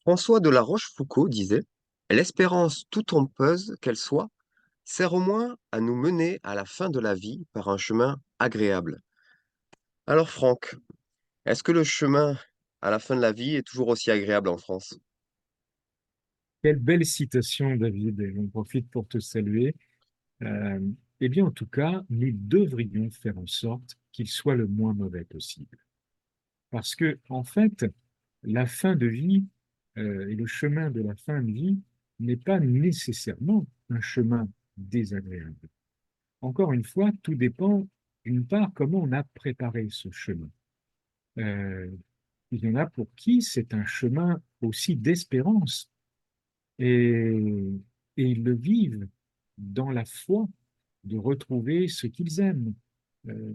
François de La Rochefoucauld disait: «L'espérance tout trompeuse qu'elle soit, sert au moins à nous mener à la fin de la vie par un chemin agréable.» Alors Franck, est-ce que le chemin à la fin de la vie est toujours aussi agréable en France? Quelle belle citation, David, et j'en profite pour te saluer. Euh, eh bien, en tout cas, nous devrions faire en sorte qu'il soit le moins mauvais possible. Parce que, en fait, la fin de vie et le chemin de la fin de vie n'est pas nécessairement un chemin désagréable. Encore une fois, tout dépend, d'une part, comment on a préparé ce chemin. Euh, il y en a pour qui c'est un chemin aussi d'espérance et, et ils le vivent dans la foi de retrouver ce qu'ils aiment. Euh,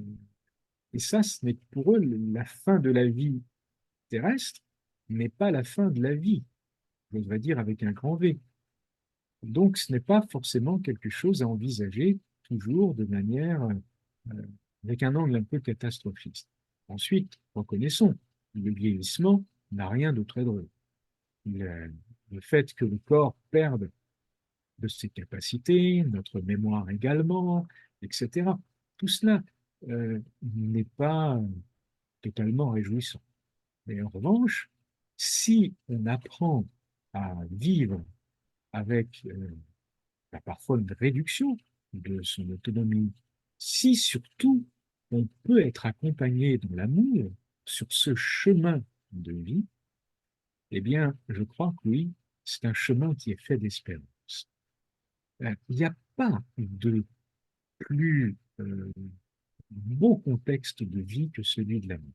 et ça, ce n'est pour eux la fin de la vie terrestre, mais pas la fin de la vie, je voudrais dire avec un grand V. Donc, ce n'est pas forcément quelque chose à envisager toujours de manière avec un angle un peu catastrophiste. Ensuite, reconnaissons, le vieillissement n'a rien de très drôle. Le, le fait que le corps perde de ses capacités, notre mémoire également, etc. Tout cela n'est pas totalement réjouissant. Mais en revanche, si on apprend à vivre avec parfois une réduction de son autonomie, si surtout on peut être accompagné dans l'amour sur ce chemin de vie, eh bien, je crois que oui, c'est un chemin qui est fait d'espérance. Il n'y a pas de plus beau contexte de vie que celui de l'amour.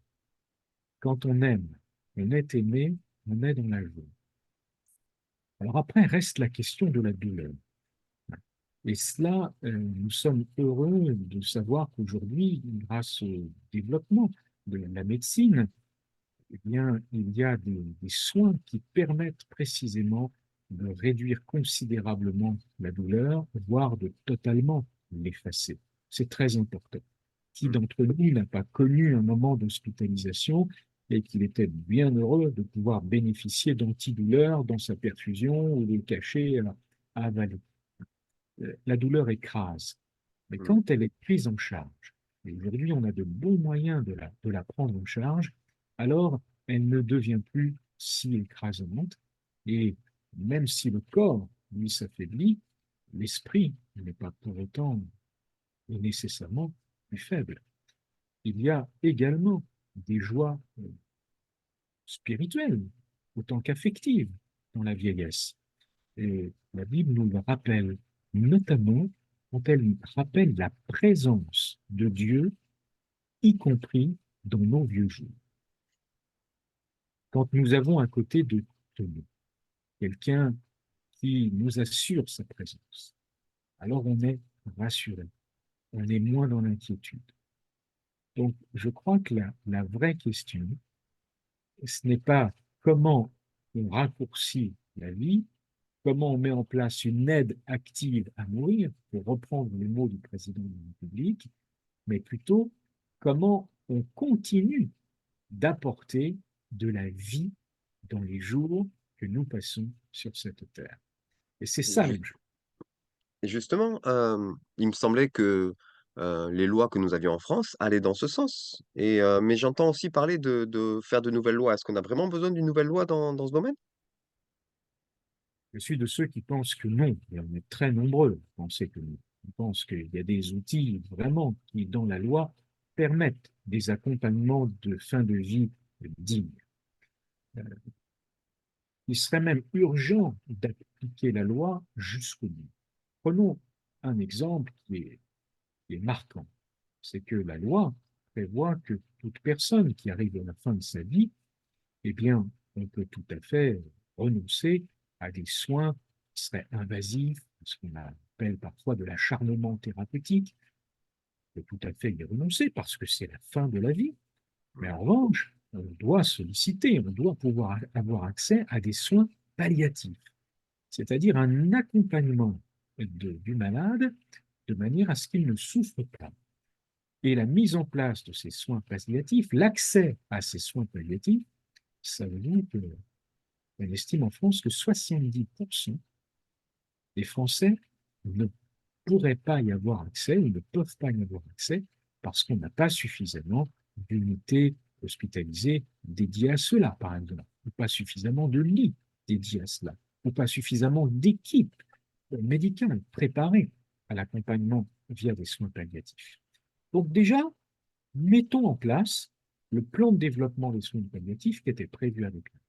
Quand on est aimé, on est dans la joie. Alors après, reste la question de la douleur. Et cela, nous sommes heureux de savoir qu'aujourd'hui, grâce au développement de la médecine, eh bien, il y a des soins qui permettent précisément de réduire considérablement la douleur, voire de totalement l'effacer. C'est très important. Qui Hmm. d'entre nous n'a pas connu un moment d'hospitalisation et qu'il était bien heureux de pouvoir bénéficier d'antidouleurs dans sa perfusion ou de cachets à avaler. La douleur écrase, mais Hmm. quand elle est prise en charge, et aujourd'hui on a de bons moyens de la prendre en charge, alors elle ne devient plus si écrasante, et même si le corps, lui, s'affaiblit, l'esprit n'est pas pour autant et nécessairement plus faible. Il y a également des joies spirituelles autant qu'affectives dans la vieillesse. Et la Bible nous le rappelle, notamment quand elle rappelle la présence de Dieu, y compris dans nos vieux jours. Quand nous avons à côté de nous quelqu'un qui nous assure sa présence, alors on est rassuré, on est moins dans l'inquiétude. Donc, je crois que la vraie question, ce n'est pas comment on raccourcit la vie, comment on met en place une aide active à mourir, pour reprendre les mots du président de la République, mais plutôt comment on continue d'apporter de la vie dans les jours que nous passons sur cette terre. Et c'est Et ça ju- l'enjeu. et justement, il me semblait que les lois que nous avions en France allaient dans ce sens. Mais j'entends aussi parler de faire de nouvelles lois. Est-ce qu'on a vraiment besoin d'une nouvelle loi dans ce domaine? Je suis de ceux qui pensent que non, et on est très nombreux à penser que non. On pense qu'il y a des outils vraiment qui, dans la loi, permettent des accompagnements de fin de vie dignes. Euh, Il serait même urgent d'appliquer la loi jusqu'au bout. Prenons un exemple qui est marquant. C'est que la loi prévoit que toute personne qui arrive à la fin de sa vie, eh bien, on peut tout à fait renoncer à des soins qui seraient invasifs, ce qu'on appelle parfois de l'acharnement thérapeutique. On peut tout à fait y renoncer parce que c'est la fin de la vie. Mais en revanche, on doit solliciter, on doit pouvoir avoir accès à des soins palliatifs, c'est-à-dire un accompagnement du malade de manière à ce qu'il ne souffre pas. Et la mise en place de ces soins palliatifs, l'accès à ces soins palliatifs, ça veut dire que On estime en France que 70% des Français ne pourraient pas y avoir accès ou ne peuvent pas y avoir accès parce qu'on n'a pas suffisamment d'unités hospitalisées dédiées à cela, par exemple, ou pas suffisamment de lits dédiés à cela, ou pas suffisamment d'équipes médicales préparées à l'accompagnement via des soins palliatifs. Donc déjà, mettons en place le plan de développement des soins palliatifs qui était prévu avec nous.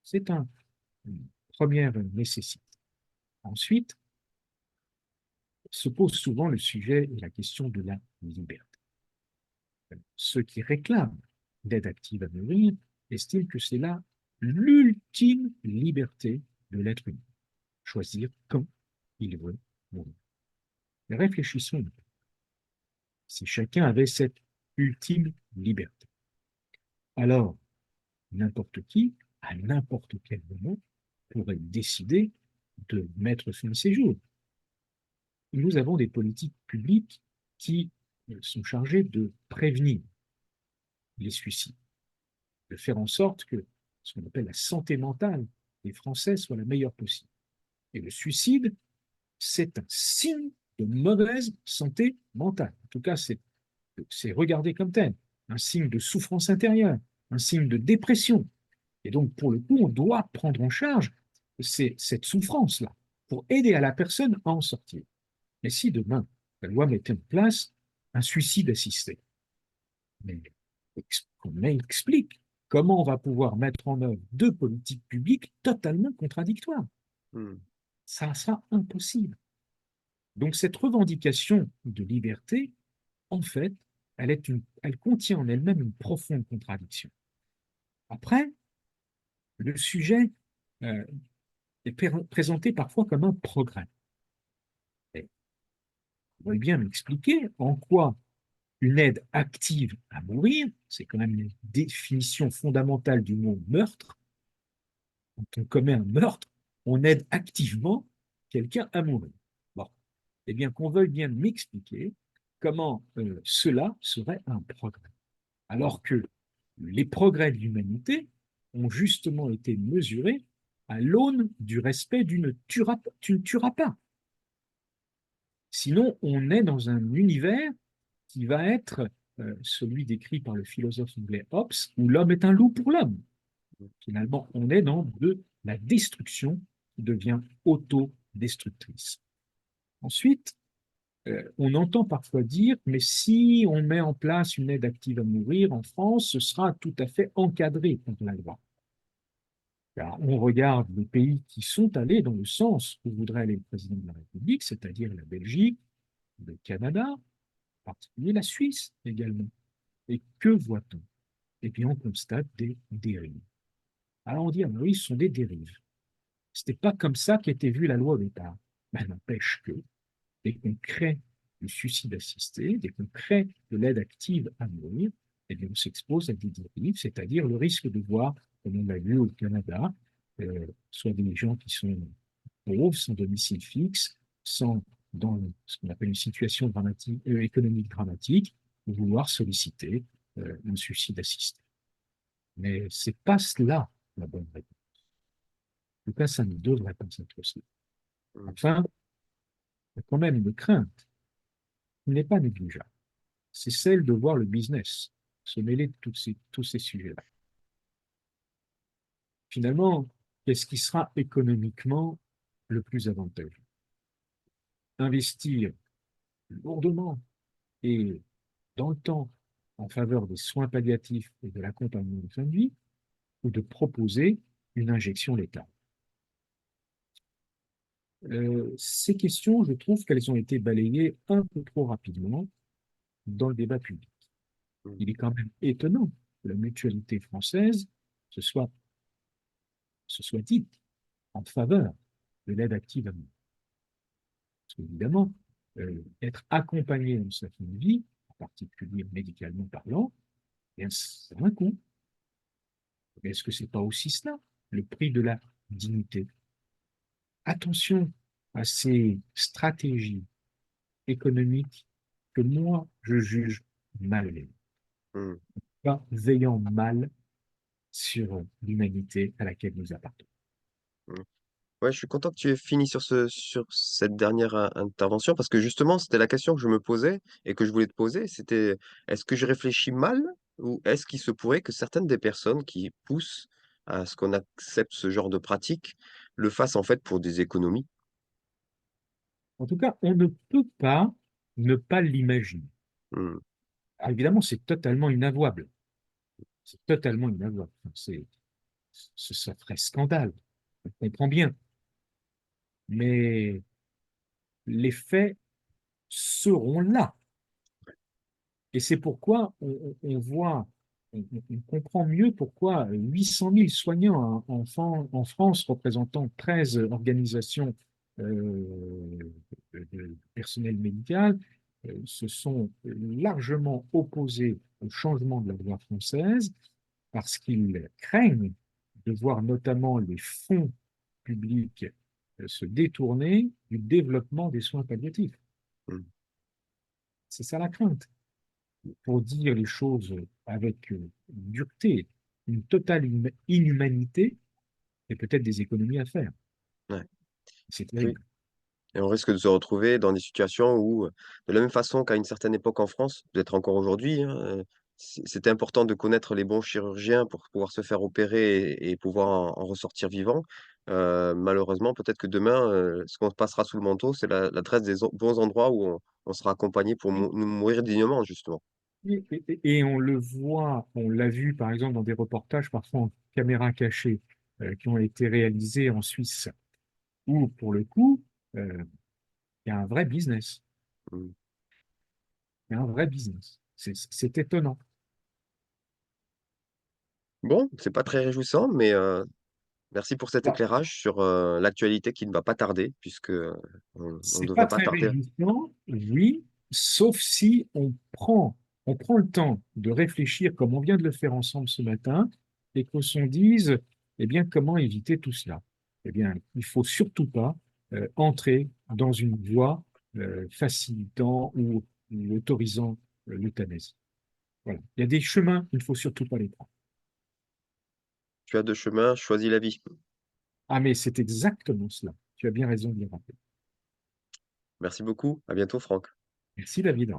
C'est une première nécessité. Ensuite, se pose souvent le sujet et la question de la liberté. Ceux qui réclament l'aide active à mourir estiment que c'est là l'ultime liberté de l'être humain, choisir quand il veut mourir. Mais réfléchissons un peu. Si chacun avait cette ultime liberté, alors n'importe qui, à n'importe quel moment, pourrait décider de mettre fin à ses jours. Nous avons des politiques publiques qui sont chargées de prévenir les suicides, de faire en sorte que ce qu'on appelle la santé mentale des Français soit la meilleure possible. Et le suicide, c'est un signe de mauvaise santé mentale. En tout cas, c'est regardé comme tel, un signe de souffrance intérieure, un signe de dépression. Et donc, pour le coup, on doit prendre en charge cette souffrance-là pour aider à la personne à en sortir. Mais si demain, la loi mettait en place un suicide assisté, mais qu'on explique comment on va pouvoir mettre en œuvre deux politiques publiques totalement contradictoires. Hmm. Ça sera impossible. Donc cette revendication de liberté, en fait, elle contient en elle-même une profonde contradiction. Après, le sujet est présenté parfois comme un progrès. Et vous voulez bien m'expliquer en quoi une aide active à mourir, c'est quand même une définition fondamentale du mot meurtre. Quand on commet un meurtre, on aide activement quelqu'un à mourir. Bon, eh bien qu'on veuille bien m'expliquer comment cela serait un progrès. Alors que les progrès de l'humanité ont justement été mesurés à l'aune du respect tu ne tueras pas. Sinon, on est dans un univers qui va être celui décrit par le philosophe anglais Hobbes, où l'homme est un loup pour l'homme. Finalement, on est dans la destruction qui devient autodestructrice. Ensuite, on entend parfois dire, mais si on met en place une aide active à mourir en France, ce sera tout à fait encadré par la loi. Alors, on regarde les pays qui sont allés dans le sens où voudrait aller le président de la République, c'est-à-dire la Belgique, le Canada, en particulier la Suisse également. Et que voit-on? Eh bien, on constate des dérives. Alors on dit, ah ben oui, ce sont des dérives. Ce n'était pas comme ça qu'était vue la loi au départ. Ben, n'empêche que, dès qu'on crée du suicide assisté, dès qu'on crée de l'aide active à mourir, eh bien, on s'expose à des dérives, c'est-à-dire le risque de voir, comme on l'a vu au Canada, soit des gens qui sont pauvres, sans domicile fixe, sans dans ce qu'on appelle une situation économique dramatique, vouloir solliciter un suicide assisté. Mais ce n'est pas cela la bonne réponse. En tout cas, ça ne devrait pas être cela. Hmm. Enfin, il y a quand même une crainte qui n'est pas négligeable. C'est celle de voir le business se mêler de tous ces sujets-là. Finalement, qu'est-ce qui sera économiquement le plus avantageux? Investir lourdement et dans le temps en faveur des soins palliatifs et de l'accompagnement de fin de vie, ou de proposer une injection létale. Ces questions, je trouve qu'elles ont été balayées un peu trop rapidement dans le débat public. Hmm. Il est quand même étonnant que la mutualité française se soit dite en faveur de l'aide active à mourir. Parce qu'évidemment, être accompagné dans sa fin de vie, en particulier médicalement parlant, bien, c'est un coût. Mais est-ce que ce n'est pas aussi cela, le prix de la dignité? Attention à ces stratégies économiques que moi, je juge mal, Hmm. pas veillant mal sur l'humanité à laquelle nous appartenons. Mmh. Ouais, je suis content que tu aies fini sur cette dernière intervention parce que justement, c'était la question que je me posais et que je voulais te poser. C'était, est-ce que je réfléchis mal ou est-ce qu'il se pourrait que certaines des personnes qui poussent à ce qu'on accepte ce genre de pratique le fassent en fait pour des économies? En tout cas, on ne peut pas ne pas l'imaginer. Mmh, Alors, évidemment, c'est totalement inavouable. C'est totalement inavouable. Enfin, ça ferait scandale. On comprend bien. Mais les faits seront là. Et c'est pourquoi on voit, on comprend mieux pourquoi 800 000 soignants en France, représentant 13 organisations de personnel médical, se sont largement opposés au changement de la loi française parce qu'ils craignent de voir notamment les fonds publics se détourner du développement des soins palliatifs. mmh. C'est ça la crainte. Pour dire les choses avec dureté, une totale inhumanité et peut-être des économies à faire. Ouais. C'est Oui. terrible. Et on risque de se retrouver dans des situations où, de la même façon qu'à une certaine époque en France, peut-être encore aujourd'hui, hein, c'était important de connaître les bons chirurgiens pour pouvoir se faire opérer et pouvoir en ressortir vivant. Malheureusement, peut-être que demain, ce qu'on passera sous le manteau, c'est l'adresse des bons endroits où on sera accompagné pour nous mourir dignement, justement. Et on le voit, on l'a vu par exemple dans des reportages, parfois en caméra cachée, qui ont été réalisés en Suisse, où pour le coup, il y a un vrai business. Mmh. Il y a un vrai business. C'est étonnant. Bon, c'est pas très réjouissant, mais merci pour cet Bon, éclairage sur, l'actualité qui ne va pas tarder puisque, on ne c'est pas devrait pas très tarder. réjouissant, oui, sauf si on prend le temps de réfléchir comme on vient de le faire ensemble ce matin et qu'on se dise, eh bien, comment éviter tout cela? Eh bien, il faut surtout pas entrer dans une voie facilitant ou autorisant l'euthanasie. Voilà. Il y a des chemins, il ne faut surtout pas les prendre. Tu as 2 chemins, choisis la vie. Ah, mais c'est exactement cela. Tu as bien raison de le rappeler. Merci beaucoup, à bientôt Franck. Merci, David.